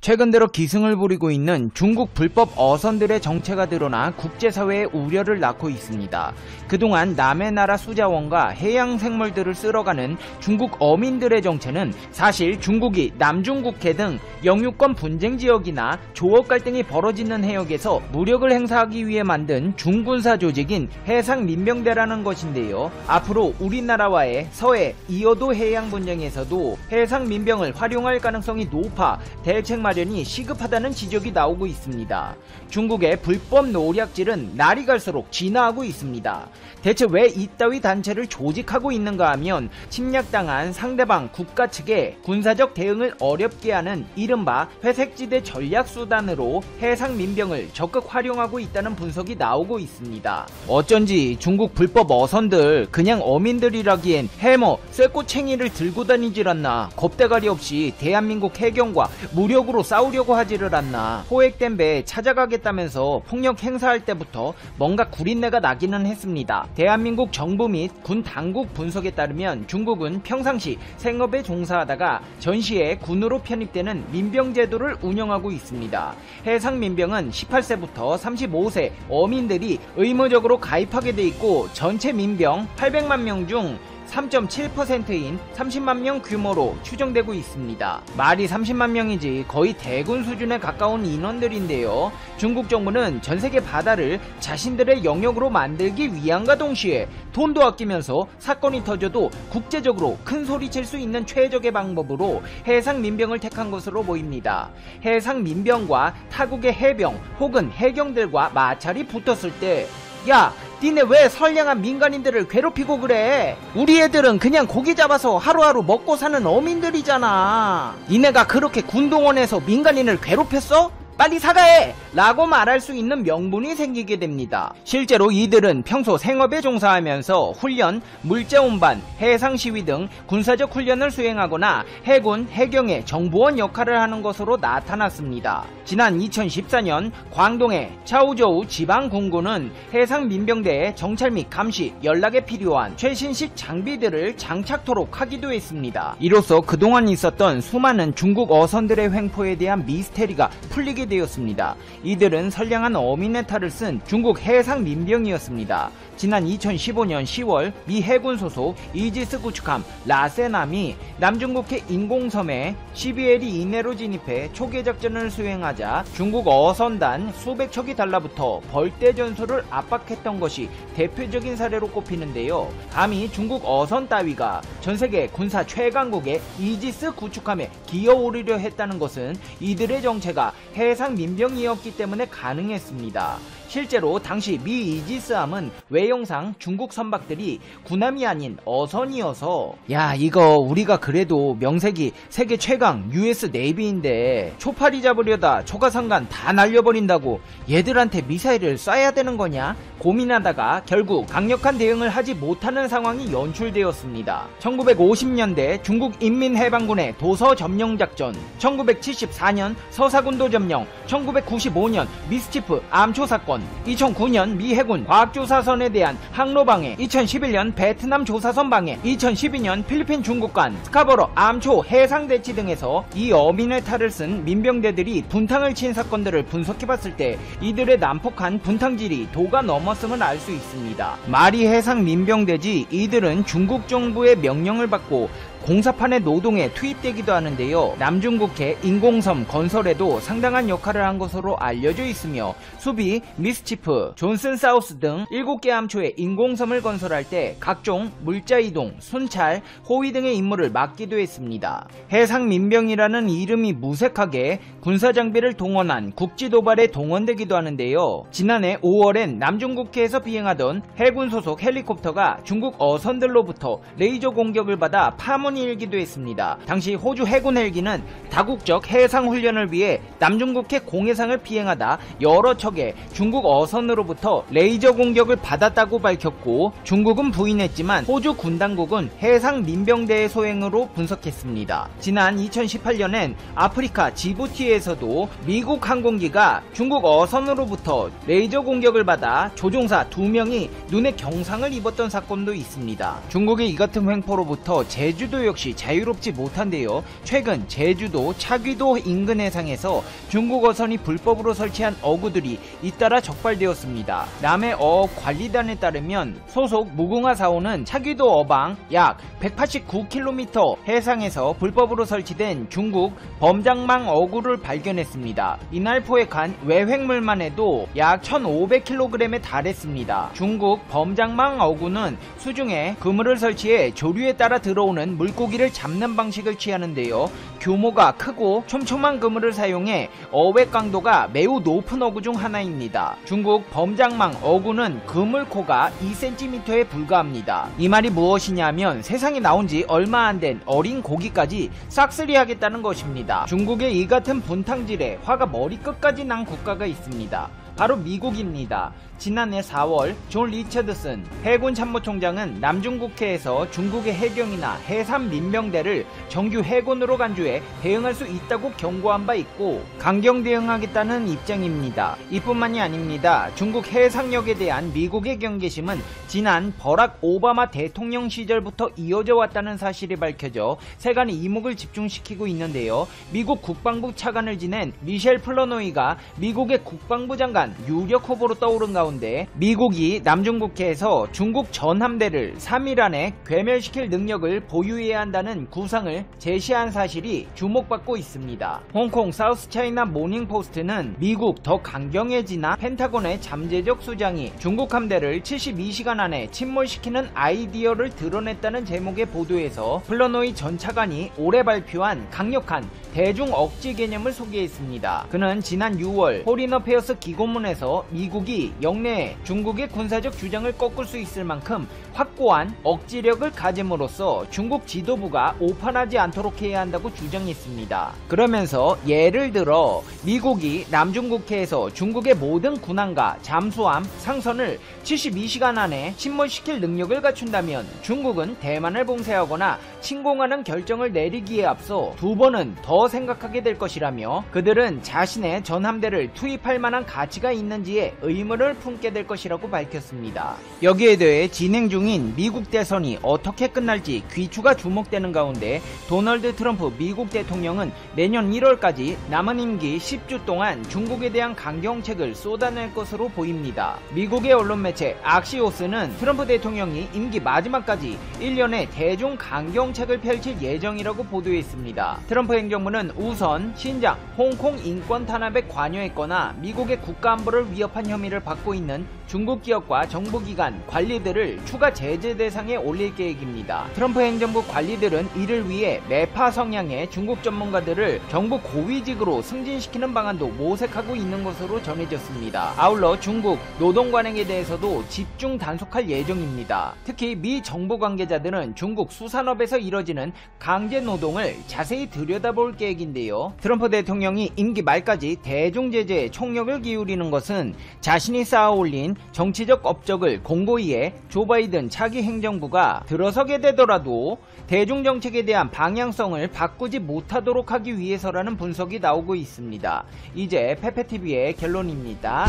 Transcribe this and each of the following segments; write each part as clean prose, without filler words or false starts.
최근 들어 기승을 부리고 있는 중국 불법 어선들의 정체가 드러나 국제사회의 우려를 낳고 있습니다. 그동안 남의 나라 수자원과 해양 생물들을 쓸어가는 중국 어민들의 정체는 사실 중국이 남중국해 등 영유권 분쟁 지역이나 조업 갈등이 벌어지는 해역에서 무력을 행사하기 위해 만든 중군사 조직인 해상민병대라는 것인데요. 앞으로 우리나라와의 서해 이어도 해양 분쟁에서도 해상민병을 활용할 가능성이 높아 대책 마련이 시급하다는 지적이 나오고 있습니다. 중국의 불법 노략질은 날이 갈수록 진화하고 있습니다. 대체 왜 이따위 단체를 조직하고 있는가 하면 침략당한 상대방 국가 측의 군사적 대응을 어렵게 하는 이른바 회색지대 전략수단으로 해상민병을 적극 활용하고 있다는 분석이 나오고 있습니다. 어쩐지 중국 불법 어선들 그냥 어민들이라기엔 해머, 쇠꼬챙이를 들고 다니질 않나, 겁대가리 없이 대한민국 해경과 무력으로 싸우려고 하지를 않나, 포획된 배 찾아가겠다면서 폭력 행사할 때부터 뭔가 구린내가 나기는 했습니다. 대한민국 정부 및 군 당국 분석에 따르면 중국은 평상시 생업에 종사하다가 전시에 군으로 편입되는 민병제도를 운영하고 있습니다. 해상민병은 18세부터 35세 어민들이 의무적으로 가입하게 돼 있고 전체 민병 800만 명 중 3.7%인 30만 명 규모로 추정되고 있습니다. 말이 30만 명이지 거의 대군 수준에 가까운 인원들인데요. 중국 정부는 전세계 바다를 자신들의 영역으로 만들기 위함과 동시에 돈도 아끼면서 사건이 터져도 국제적으로 큰 소리 칠 수 있는 최적의 방법으로 해상민병을 택한 것으로 보입니다. 해상민병과 타국의 해병 혹은 해경들과 마찰이 붙었을 때 야, 니네 왜 선량한 민간인들을 괴롭히고 그래? 우리 애들은 그냥 고기 잡아서 하루하루 먹고 사는 어민들이잖아. 니네가 그렇게 군동원에서 민간인을 괴롭혔어? 빨리 사과해! 라고 말할 수 있는 명분이 생기게 됩니다. 실제로 이들은 평소 생업에 종사하면서 훈련, 물자 운반, 해상 시위 등 군사적 훈련을 수행하거나 해군, 해경의 정보원 역할을 하는 것으로 나타났습니다. 지난 2014년 광동의 차우저우 지방군군은 해상민병대의 정찰 및 감시, 연락에 필요한 최신식 장비들을 장착토록 하기도 했습니다. 이로써 그동안 있었던 수많은 중국 어선들의 횡포에 대한 미스테리가 풀리게 되었습니다. 이들은 선량한 어민의 탈을 쓴 중국 해상민병이었습니다. 지난 2015년 10월 미 해군 소속 이지스 구축함 라세남이 남중국해 인공섬에 12일이 이내로 진입해 초계 작전을 수행하자 중국 어선단 수백 척이 달라붙어 벌떼 전술을 압박했던 것이 대표적인 사례로 꼽히는데요. 감히 중국 어선 따위가 전세계 군사 최강국의 이지스 구축함에 기어오르려 했다는 것은 이들의 정체가 해상민병이었기 때문에 가능했습니다. 실제로 당시 미 이지스함은 외형상 중국 선박들이 군함이 아닌 어선이어서 야, 이거 우리가 그래도 명색이 세계 최강 US 네이비인데 초파리 잡으려다 초가상간 다 날려버린다고 얘들한테 미사일을 쏴야 되는 거냐? 고민하다가 결국 강력한 대응을 하지 못하는 상황이 연출되었습니다. 1950년대 중국 인민해방군의 도서 점령 작전, 1974년 서사군도 점령, 1995년 미스치프 암초 사건, 2009년 미 해군 과학조사선에 대한 항로방해, 2011년 베트남 조사선 방해, 2012년 필리핀 중국 간 스카버러 암초 해상대치 등에서 이 어민의 탈을 쓴 민병대들이 분탕을 친 사건들을 분석해봤을 때 이들의 난폭한 분탕질이 도가 넘었음을 알 수 있습니다. 말이 해상민병대지 이들은 중국 정부의 명령을 받고 공사판의 노동에 투입되기도 하는데요. 남중국해 인공섬 건설에도 상당한 역할을 한 것으로 알려져 있으며 수비, 미스치프, 존슨 사우스 등 7개 함초의 인공섬을 건설할 때 각종 물자 이동, 순찰, 호위 등의 임무를 맡기도 했습니다. 해상민병이라는 이름이 무색하게 군사장비를 동원한 국지도발에 동원되기도 하는데요. 지난해 5월엔 남중국해에서 비행하던 해군 소속 헬리콥터가 중국 어선들로부터 레이저 공격을 받아 파문 일기도 했습니다. 당시 호주 해군 헬기는 다국적 해상 훈련을 위해 남중국해 공해상을 비행하다 여러 척의 중국 어선으로부터 레이저 공격을 받았다고 밝혔고 중국은 부인했지만 호주 군 당국은 해상 민병대의 소행으로 분석했습니다. 지난 2018년엔 아프리카 지부티에서도 미국 항공기가 중국 어선으로부터 레이저 공격을 받아 조종사 2명이 눈에 경상을 입었던 사건도 있습니다. 중국의 이 같은 횡포로부터 제주도에 제주도 역시 자유롭지 못한데요. 최근 제주도 차귀도 인근 해상에서 중국 어선이 불법으로 설치한 어구들이 잇따라 적발되었습니다. 남해 어업관리단에 따르면 소속 무궁화 4호는 차귀도 어방 약 189km 해상에서 불법으로 설치된 중국 범장망 어구를 발견했습니다. 이날 포획한 외획물만 해도 약 1500kg에 달했습니다. 중국 범장망 어구는 수중에 그물을 설치해 조류에 따라 들어오는 물고기를 잡는 방식을 취하는데요. 규모가 크고 촘촘한 그물을 사용해 어획 강도가 매우 높은 어구 중 하나입니다. 중국 범장망 어구는 그물코가 2cm에 불과합니다. 이 말이 무엇이냐면 세상에 나온 지 얼마 안 된 어린 고기까지 싹쓸이 하겠다는 것입니다. 중국의 이 같은 분탕질에 화가 머리끝까지 난 국가가 있습니다. 바로 미국입니다. 지난해 4월 존 리처드슨 해군 참모총장은 남중국해에서 중국의 해경이나 해상 민병대를 정규 해군으로 간주해 대응할 수 있다고 경고한 바 있고 강경 대응하겠다는 입장입니다. 이뿐만이 아닙니다. 중국 해상력에 대한 미국의 경계심은 지난 버락 오바마 대통령 시절부터 이어져 왔다는 사실이 밝혀져 세간의 이목을 집중시키고 있는데요. 미국 국방부 차관을 지낸 미셸 플러노이가 미국의 국방부 장관 유력 후보로 떠오른 가운데 미국이 남중국해에서 중국 전함대를 3일 안에 괴멸시킬 능력을 보유해야 한다는 구상을 제시한 사실이 주목받고 있습니다. 홍콩 사우스차이나 모닝포스트는 미국 더 강경해지나 펜타곤의 잠재적 수장이 중국 함대를 72시간 안에 침몰시키는 아이디어를 드러냈다는 제목의 보도에서 플러노이 전 차관이 올해 발표한 강력한 대중 억지 개념을 소개했습니다. 그는 지난 6월 포린 어페어스 기고문에서 미국이 영내에 중국의 군사적 주장을 꺾을 수 있을 만큼 확고한 억지력을 가짐으로써 중국 지도부가 오판하지 않도록 해야 한다고 주장했습니다. 그러면서 예를 들어 미국이 남중국해에서 중국의 모든 군함과 잠수함, 상선을 72시간 안에 침몰시킬 능력을 갖춘다면 중국은 대만을 봉쇄하거나 침공하는 결정을 내리기에 앞서 2번은 더 생각하게 될 것이라며 그들은 자신의 전함대를 투입할 만한 가치가 있는지에 의문을 품게 될 것이라고 밝혔습니다. 여기에 대해 진행 중인 미국 대선이 어떻게 끝날지 귀추가 주목되는 가운데 도널드 트럼프 미국 대통령은 내년 1월까지 남은 임기 10주 동안 중국에 대한 강경책을 쏟아낼 것으로 보입니다. 미국의 언론 매체 악시오스는 트럼프 대통령이 임기 마지막까지 1년의 대중 강경책을 펼칠 예정이라고 보도했습니다. 트럼프 행정부는 우선 신장, 홍콩 인권 탄압에 관여했거나 미국의 국가안보를 위협한 혐의를 받고 있는 중국 기업과 정보기관 관리들을 추가 제재 대상에 올릴 계획입니다. 트럼프 행정부 관리들은 이를 위해 매파 성향의 중국 전문가들을 정부 고위직으로 승진시키는 방안도 모색하고 있는 것으로 전해졌습니다. 아울러 중국 노동관행에 대해서도 집중 단속할 예정입니다. 특히 미 정부 관계자들은 중국 수산업에서 이뤄지는 강제 노동을 자세히 들여다볼 계획인데요. 트럼프 대통령이 임기 말까지 대중 제재에 총력을 기울이는 것은 자신이 쌓아올린 정치적 업적을 공고히 해 조 바이든 차기 행정부가 들어서게 되더라도 대중 정책에 대한 방향성을 바꾸지 못하도록 하기 위해서라는 분석이 나오고 있습니다. 이제 페페TV의 결론입니다.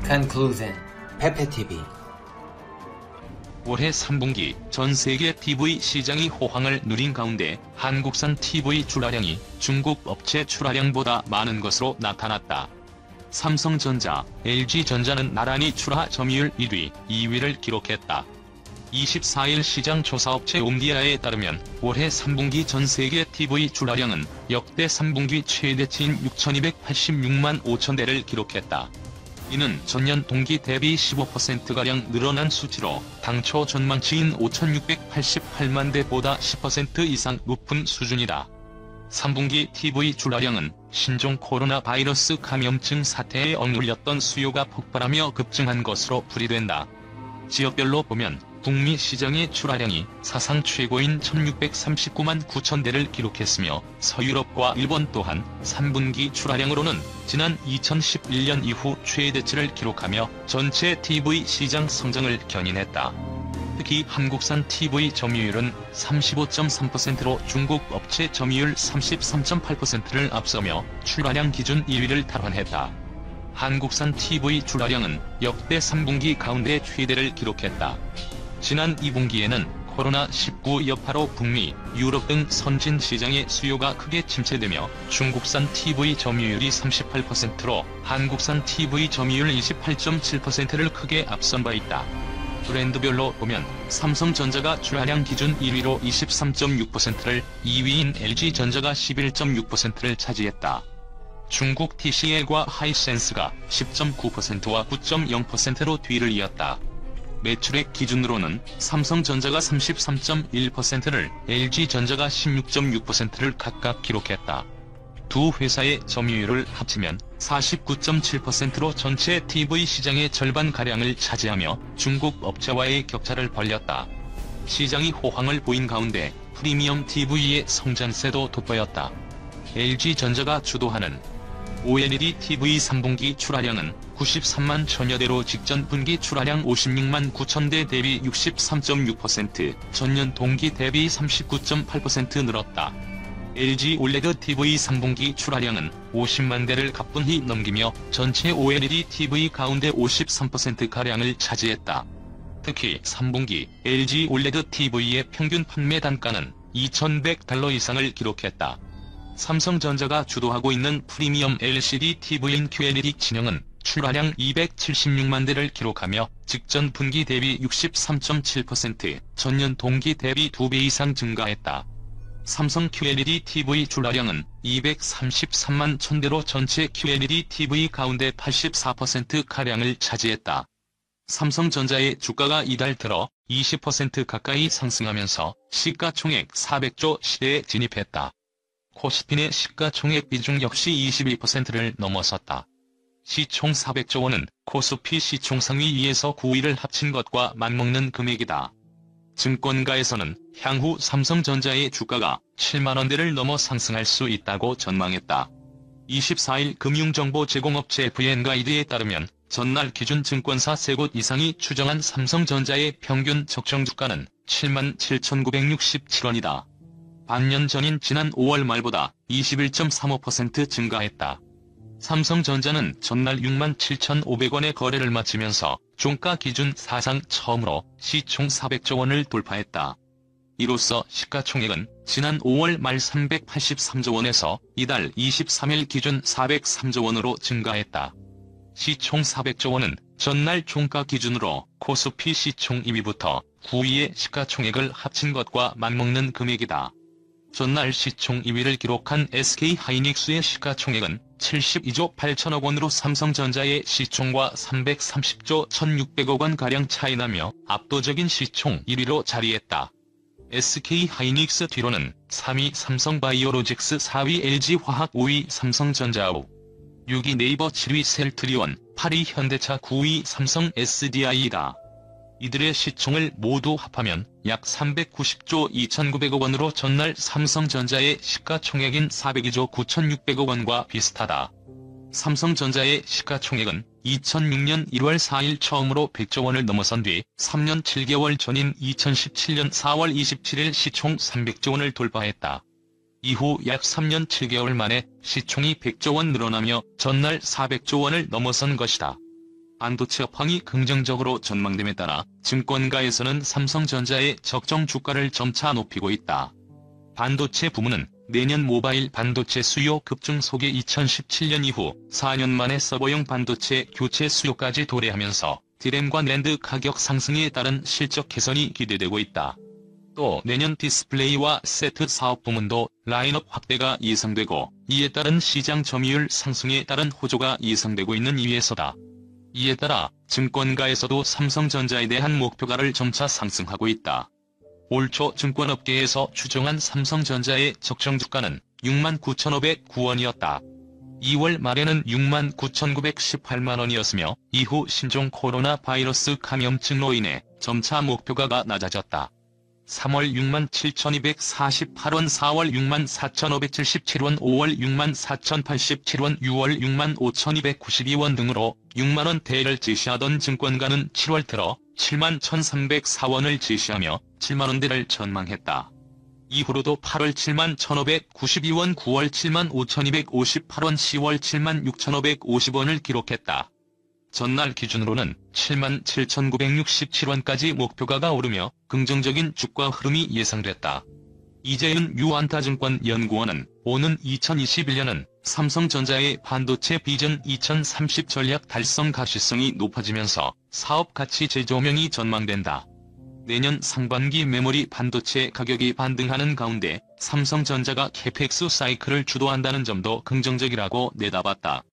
Conclusion. 페페TV. 올해 3분기 전 세계 TV 시장이 호황을 누린 가운데 한국산 TV 출하량이 중국 업체 출하량보다 많은 것으로 나타났다. 삼성전자, LG전자는 나란히 출하 점유율 1위, 2위를 기록했다. 24일 시장 조사업체 옴디아에 따르면 올해 3분기 전 세계 TV 출하량은 역대 3분기 최대치인 6286만 5천 대를 기록했다. 이는 전년 동기 대비 15%가량 늘어난 수치로 당초 전망치인 5688만 대보다 10% 이상 높은 수준이다. 3분기 TV 출하량은 신종 코로나 바이러스 감염증 사태에 억눌렸던 수요가 폭발하며 급증한 것으로 풀이된다. 지역별로 보면 북미 시장의 출하량이 사상 최고인 1639만 9천 대를 기록했으며 서유럽과 일본 또한 3분기 출하량으로는 지난 2011년 이후 최대치를 기록하며 전체 TV 시장 성장을 견인했다. 특히 한국산 TV 점유율은 35.3%로 중국 업체 점유율 33.8%를 앞서며 출하량 기준 1위를 탈환했다. 한국산 TV 출하량은 역대 3분기 가운데 최대를 기록했다. 지난 2분기에는 코로나19 여파로 북미, 유럽 등 선진 시장의 수요가 크게 침체되며 중국산 TV 점유율이 38%로 한국산 TV 점유율 28.7%를 크게 앞선 바 있다. 브랜드별로 보면 삼성전자가 출하량 기준 1위로 23.6%를, 2위인 LG전자가 11.6%를 차지했다. 중국 TCL과 하이센스가 10.9%와 9.0%로 뒤를 이었다. 매출액 기준으로는 삼성전자가 33.1%를, LG전자가 16.6%를 각각 기록했다. 두 회사의 점유율을 합치면 49.7%로 전체 TV 시장의 절반가량을 차지하며 중국 업체와의 격차를 벌렸다. 시장이 호황을 보인 가운데 프리미엄 TV의 성장세도 돋보였다. LG전자가 주도하는 OLED TV 3분기 출하량은 93만 천여 대로 직전 분기 출하량 56만 9천 대 대비 63.6%, 전년 동기 대비 39.8% 늘었다. LG OLED TV 3분기 출하량은 50만 대를 가뿐히 넘기며 전체 OLED TV 가운데 53%가량을 차지했다. 특히 3분기 LG OLED TV의 평균 판매 단가는 2,100달러 이상을 기록했다. 삼성전자가 주도하고 있는 프리미엄 LCD TV인 QLED 진영은 출하량 276만 대를 기록하며 직전 분기 대비 63.7%, 전년 동기 대비 2배 이상 증가했다. 삼성 QLED TV 출하량은 233만 천대로 전체 QLED TV 가운데 84%가량을 차지했다. 삼성전자의 주가가 이달 들어 20% 가까이 상승하면서 시가총액 400조 시대에 진입했다. 코스피 시가총액 비중 역시 22%를 넘어섰다. 시총 400조 원은 코스피 시총 상위 2에서 9위를 합친 것과 맞먹는 금액이다. 증권가에서는 향후 삼성전자의 주가가 7만원대를 넘어 상승할 수 있다고 전망했다. 24일 금융정보 제공업체 VN가이드에 따르면 전날 기준 증권사 3곳 이상이 추정한 삼성전자의 평균 적정 주가는 77,967원이다. 반년 전인 지난 5월 말보다 21.35% 증가했다. 삼성전자는 전날 67,500원의 거래를 마치면서 종가 기준 사상 처음으로 시총 400조 원을 돌파했다. 이로써 시가총액은 지난 5월 말 383조 원에서 이달 23일 기준 403조 원으로 증가했다. 시총 400조 원은 전날 종가 기준으로 코스피 시총 2위부터 9위의 시가총액을 합친 것과 맞먹는 금액이다. 전날 시총 2위를 기록한 SK하이닉스의 시가총액은 72조 8천억 원으로 삼성전자의 시총과 330조 1,600억 원가량 차이나며 압도적인 시총 1위로 자리했다. SK하이닉스 뒤로는 3위 삼성바이오로직스, 4위 LG화학, 5위 삼성전자, 6위 네이버, 7위 셀트리온, 8위 현대차, 9위 삼성 SDI다. 이들의 시총을 모두 합하면 약 390조 2,900억 원으로 전날 삼성전자의 시가총액인 402조 9,600억 원과 비슷하다. 삼성전자의 시가총액은 2006년 1월 4일 처음으로 100조 원을 넘어선 뒤 3년 7개월 전인 2017년 4월 27일 시총 300조 원을 돌파했다. 이후 약 3년 7개월 만에 시총이 100조 원 늘어나며 전날 400조 원을 넘어선 것이다. 반도체 업황이 긍정적으로 전망됨에 따라 증권가에서는 삼성전자의 적정 주가를 점차 높이고 있다. 반도체 부문은 내년 모바일 반도체 수요 급증 속에 2017년 이후 4년 만에 서버용 반도체 교체 수요까지 도래하면서 디램과 낸드 가격 상승에 따른 실적 개선이 기대되고 있다. 또 내년 디스플레이와 세트 사업 부문도 라인업 확대가 예상되고 이에 따른 시장 점유율 상승에 따른 호조가 예상되고 있는 이유에서다. 이에 따라 증권가에서도 삼성전자에 대한 목표가를 점차 상승하고 있다. 올 초 증권업계에서 추정한 삼성전자의 적정 주가는 69,509원이었다. 2월 말에는 69,918만원이었으며 이후 신종 코로나 바이러스 감염증로 인해 점차 목표가가 낮아졌다. 3월 67,248원, 4월 64,577원, 5월 64,087원, 6월 65,292원 등으로 6만원대를 제시하던 증권가는 7월 들어 71,304원을 제시하며 7만원대를 전망했다. 이후로도 8월 71,592원, 9월 75,258원, 10월 76,550원을 기록했다. 전날 기준으로는 77,967원까지 목표가가 오르며 긍정적인 주가 흐름이 예상됐다. 이재윤 유안타증권 연구원은 오는 2021년은 삼성전자의 반도체 비전 2030 전략 달성 가시성이 높아지면서 사업 가치 재조명이 전망된다. 내년 상반기 메모리 반도체 가격이 반등하는 가운데 삼성전자가 캐펙스 사이클을 주도한다는 점도 긍정적이라고 내다봤다.